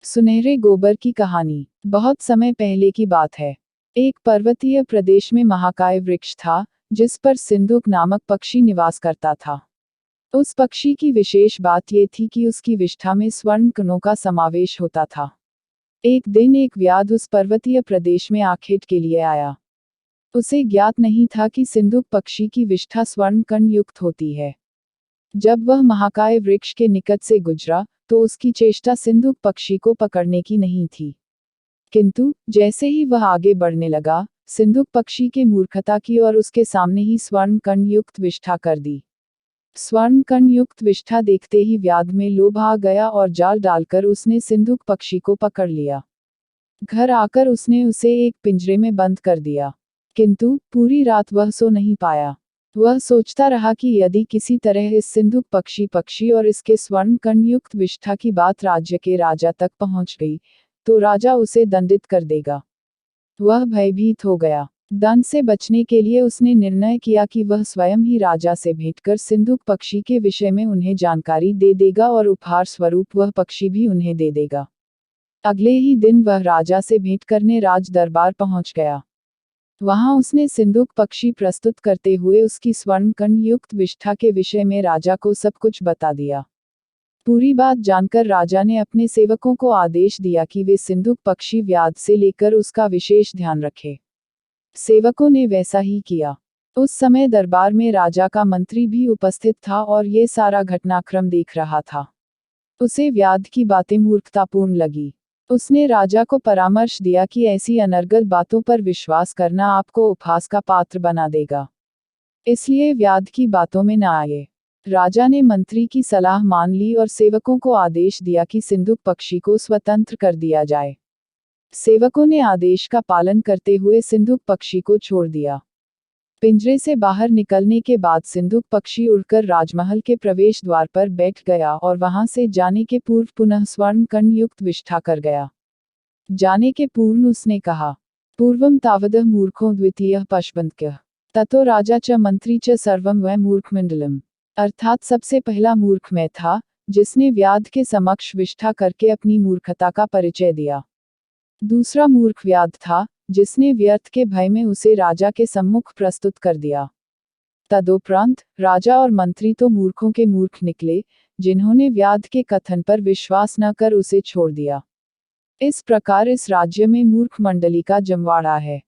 सुनहरे गोबर की कहानी। बहुत समय पहले की बात है। एक पर्वतीय प्रदेश में महाकाय वृक्ष था, जिस पर सिंदूक नामक पक्षी निवास करता था। उस पक्षी की विशेष बात ये थी कि उसकी विष्ठा में स्वर्ण कणों का समावेश होता था। एक दिन एक व्याध उस पर्वतीय प्रदेश में आखेट के लिए आया। उसे ज्ञात नहीं था कि सिंदूक पक्षी की विष्ठा स्वर्ण कण युक्त होती है। जब वह महाकाय वृक्ष के निकट से गुजरा, तो उसकी चेष्टा सिंदूक पक्षी को पकड़ने की नहीं थी। किंतु जैसे ही वह आगे बढ़ने लगा, सिंदूक पक्षी के मूर्खता की और उसके सामने ही स्वर्ण कण युक्त विष्ठा कर दी। स्वर्ण कण युक्त विष्ठा देखते ही व्याध में लोभ आ गया और जाल डालकर उसने सिंदूक पक्षी को पकड़ लिया। घर आकर उसने उसे एक पिंजरे में बंद कर दिया। किंतु पूरी रात वह सो नहीं पाया। वह सोचता रहा कि यदि किसी तरह इस सिंदूक पक्षी और इसके स्वर्ण कण युक्त विष्ठा की बात राज्य के राजा तक पहुंच गई, तो राजा उसे दंडित कर देगा। वह भयभीत हो गया। दंड से बचने के लिए उसने निर्णय किया कि वह स्वयं ही राजा से भेंट कर सिंदूक पक्षी के विषय में उन्हें जानकारी दे देगा और उपहार स्वरूप वह पक्षी भी उन्हें दे देगा। अगले ही दिन वह राजा से भेंट करने राज दरबार पहुंच गया। वहां उसने सिंदूक पक्षी प्रस्तुत करते हुए उसकी स्वर्ण कण युक्त विष्ठा के विषय में राजा को सब कुछ बता दिया। पूरी बात जानकर राजा ने अपने सेवकों को आदेश दिया कि वे सिंदूक पक्षी व्याध से लेकर उसका विशेष ध्यान रखें। सेवकों ने वैसा ही किया। उस समय दरबार में राजा का मंत्री भी उपस्थित था और ये सारा घटनाक्रम देख रहा था। उसे व्याध की बातें मूर्खतापूर्ण लगी। उसने राजा को परामर्श दिया कि ऐसी अनर्गल बातों पर विश्वास करना आपको उपहास का पात्र बना देगा, इसलिए व्याध की बातों में न आए। राजा ने मंत्री की सलाह मान ली और सेवकों को आदेश दिया कि सिंदूक पक्षी को स्वतंत्र कर दिया जाए। सेवकों ने आदेश का पालन करते हुए सिंदूक पक्षी को छोड़ दिया। पिंजरे से बाहर निकलने के बाद सिंदूक पक्षी उड़कर राजमहल के प्रवेश द्वार पर बैठ गया और वहां से जाने के पूर्व पुनः स्वर्ण कण युक्त विष्ठा कर गया। जाने के पूर्व उसने कहा, पूर्वम तावदः मूर्खो द्वितीयः पशवन्त्यः ततो राजा च मंत्री च सर्वम वै मूर्खमंडलम। अर्थात सबसे पहला मूर्ख मैं था, जिसने व्याध के समक्ष विष्ठा करके अपनी मूर्खता का परिचय दिया। दूसरा मूर्ख व्याध था, जिसने व्यर्थ के भय में उसे राजा के सम्मुख प्रस्तुत कर दिया। तदोपरांत राजा और मंत्री तो मूर्खों के मूर्ख निकले, जिन्होंने व्याध के कथन पर विश्वास न कर उसे छोड़ दिया। इस प्रकार इस राज्य में मूर्ख मंडली का जमवाड़ा है।